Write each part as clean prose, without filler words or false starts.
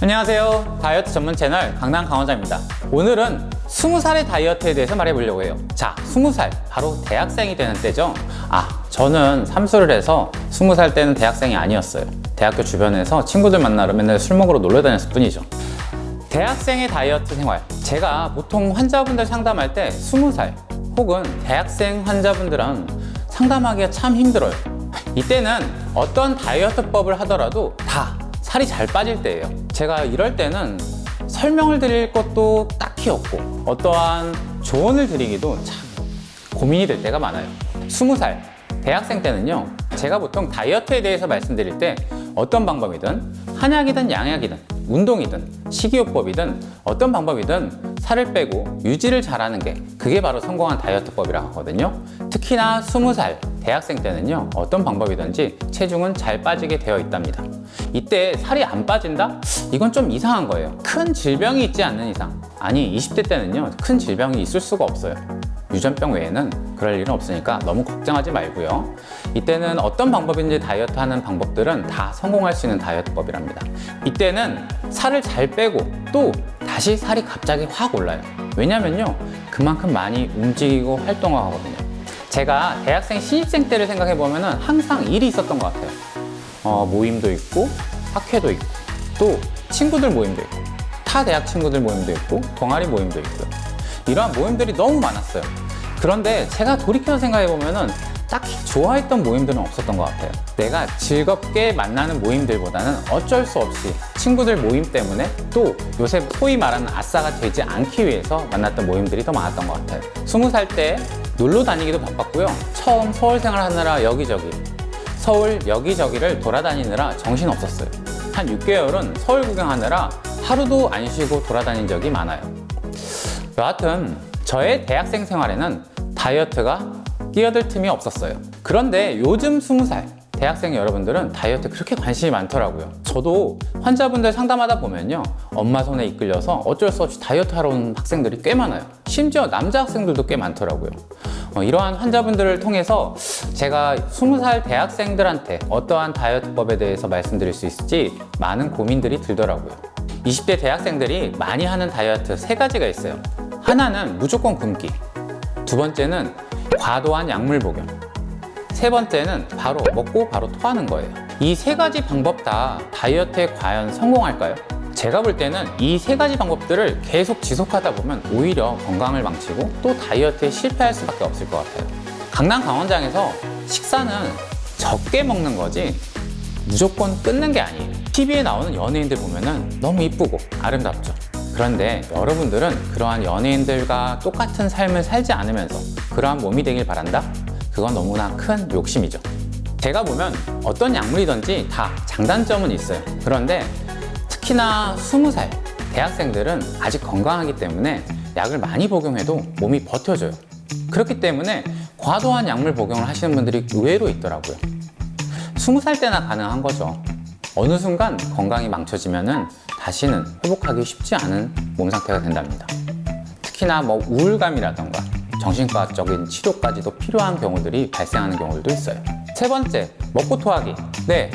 안녕하세요. 다이어트 전문 채널 강남 강원장입니다. 오늘은 20살의 다이어트에 대해서 말해보려고 해요. 자, 20살, 바로 대학생이 되는 때죠. 저는 삼수를 해서 20살 때는 대학생이 아니었어요. 대학교 주변에서 친구들 만나러 맨날 술 먹으러 놀러 다녔을 뿐이죠. 대학생의 다이어트 생활, 제가 보통 환자분들 상담할 때 20살 혹은 대학생 환자분들은 상담하기가 참 힘들어요. 이때는 어떤 다이어트법을 하더라도 다 살이 잘 빠질 때예요. 제가 이럴 때는 설명을 드릴 것도 딱히 없고 어떠한 조언을 드리기도 참 고민이 될 때가 많아요. 20살 대학생 때는요, 제가 보통 다이어트에 대해서 말씀드릴 때 어떤 방법이든 한약이든 양약이든 운동이든 식이요법이든 어떤 방법이든 살을 빼고 유지를 잘하는 게 그게 바로 성공한 다이어트법이라고 하거든요. 특히나 20살 대학생 때는요, 어떤 방법이든지 체중은 잘 빠지게 되어 있답니다. 이때 살이 안 빠진다? 이건 좀 이상한 거예요. 큰 질병이 있지 않는 이상, 아니 20대 때는요, 큰 질병이 있을 수가 없어요. 유전병 외에는 그럴 일은 없으니까 너무 걱정하지 말고요. 이때는 어떤 방법인지 다이어트 하는 방법들은 다 성공할 수 있는 다이어트법이랍니다. 이때는 살을 잘 빼고 또 다시 살이 갑자기 확 올라요. 왜냐면요, 그만큼 많이 움직이고 활동하거든요. 제가 대학생 신입생 때를 생각해 보면은 항상 일이 있었던 것 같아요. 모임도 있고 학회도 있고 또 친구들 모임도 있고 타 대학 친구들 모임도 있고 동아리 모임도 있고요. 이러한 모임들이 너무 많았어요. 그런데 제가 돌이켜서 생각해 보면은 딱히 좋아했던 모임들은 없었던 것 같아요. 내가 즐겁게 만나는 모임들보다는 어쩔 수 없이 친구들 모임 때문에 또 요새 소위 말하는 아싸가 되지 않기 위해서 만났던 모임들이 더 많았던 것 같아요. 20살 때 놀러 다니기도 바빴고요. 처음 서울 생활하느라 서울 여기저기를 돌아다니느라 정신 없었어요. 한 6개월은 서울 구경하느라 하루도 안 쉬고 돌아다닌 적이 많아요. 여하튼 저의 대학생 생활에는 다이어트가 끼어들 틈이 없었어요. 그런데 요즘 20살 대학생 여러분들은 다이어트에 그렇게 관심이 많더라고요. 저도 환자분들 상담하다 보면요, 엄마 손에 이끌려서 어쩔 수 없이 다이어트 하러 온 학생들이 꽤 많아요. 심지어 남자 학생들도 꽤 많더라고요. 이러한 환자분들을 통해서 제가 20살 대학생들한테 어떠한 다이어트법에 대해서 말씀드릴 수 있을지 많은 고민들이 들더라고요. 20대 대학생들이 많이 하는 다이어트 3가지가 있어요. 하나는 무조건 굶기, 두 번째는 과도한 약물 복용, 세 번째는 바로 먹고 바로 토하는 거예요. 이 3가지 방법 다 다이어트에 과연 성공할까요? 제가 볼 때는 이 3가지 방법들을 계속 지속하다 보면 오히려 건강을 망치고 또 다이어트에 실패할 수밖에 없을 것 같아요. 강남 강원장에서 식사는 적게 먹는 거지 무조건 끊는 게 아니에요. TV에 나오는 연예인들 보면은 너무 이쁘고 아름답죠. 그런데 여러분들은 그러한 연예인들과 똑같은 삶을 살지 않으면서 그러한 몸이 되길 바란다? 그건 너무나 큰 욕심이죠. 제가 보면 어떤 약물이든지 다 장단점은 있어요. 그런데 특히나 20살 대학생들은 아직 건강하기 때문에 약을 많이 복용해도 몸이 버텨줘요. 그렇기 때문에 과도한 약물 복용을 하시는 분들이 의외로 있더라고요. 20살 때나 가능한 거죠. 어느 순간 건강이 망쳐지면은 다시는 회복하기 쉽지 않은 몸 상태가 된답니다. 특히나 우울감이라던가 정신과적인 치료까지도 필요한 경우들이 발생하는 경우들도 있어요. 세 번째, 먹고 토하기. 네,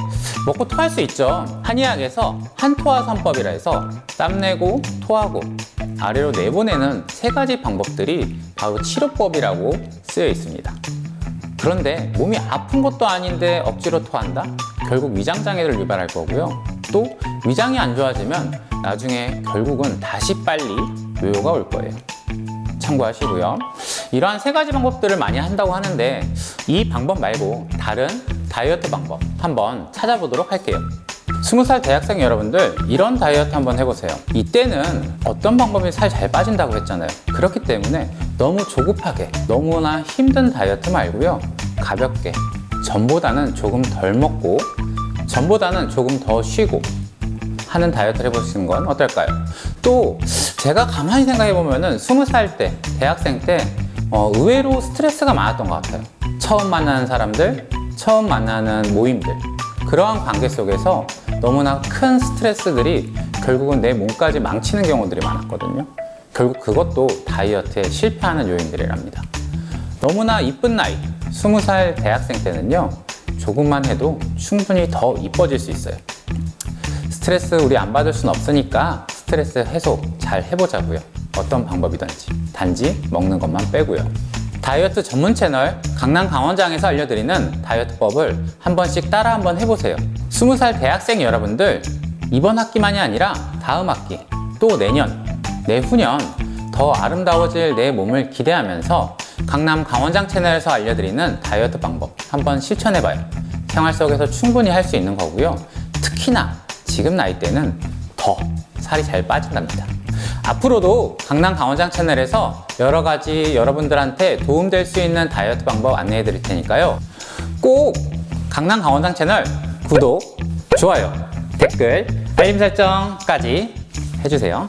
먹고 토할 수 있죠. 한의학에서 한토화선법이라 해서 땀내고 토하고 아래로 내보내는 3가지 방법들이 바로 치료법이라고 쓰여 있습니다. 그런데 몸이 아픈 것도 아닌데 억지로 토한다? 결국 위장장애를 유발할 거고요. 또 위장이 안 좋아지면 나중에 결국은 다시 빨리 요요가 올 거예요. 참고하시고요. 이러한 3가지 방법들을 많이 한다고 하는데 이 방법 말고 다른 다이어트 방법 한번 찾아보도록 할게요. 20살 대학생 여러분들, 이런 다이어트 한번 해보세요. 이때는 어떤 방법이 살 잘 빠진다고 했잖아요. 그렇기 때문에 너무 조급하게 너무나 힘든 다이어트 말고요, 가볍게 전보다는 조금 덜 먹고 전보다는 조금 더 쉬고 하는 다이어트를 해보시는 건 어떨까요? 또 제가 가만히 생각해 보면은 20살 때 대학생 때 의외로 스트레스가 많았던 것 같아요. 처음 만나는 사람들, 처음 만나는 모임들, 그러한 관계 속에서 너무나 큰 스트레스들이 결국은 내 몸까지 망치는 경우들이 많았거든요. 결국 그것도 다이어트에 실패하는 요인들이랍니다. 너무나 이쁜 나이 20살 대학생 때는요, 조금만 해도 충분히 더 이뻐질 수 있어요. 스트레스 우리 안 받을 순 없으니까 스트레스 해소 잘 해보자고요. 어떤 방법이든지 단지 먹는 것만 빼고요. 다이어트 전문 채널 강남 강원장에서 알려드리는 다이어트법을 한 번씩 따라 한번 해보세요. 20살 대학생 여러분들, 이번 학기만이 아니라 다음 학기, 또 내년, 내후년 더 아름다워질 내 몸을 기대하면서 강남 강원장 채널에서 알려드리는 다이어트 방법 한번 실천해봐요. 생활 속에서 충분히 할 수 있는 거고요. 특히나 지금 나이 때는 더 살이 잘 빠진답니다. 앞으로도 강남 강원장 채널에서 여러 가지 여러분들한테 도움될 수 있는 다이어트 방법 안내해 드릴 테니까요. 꼭 강남 강원장 채널 구독, 좋아요, 댓글, 알림 설정까지 해주세요.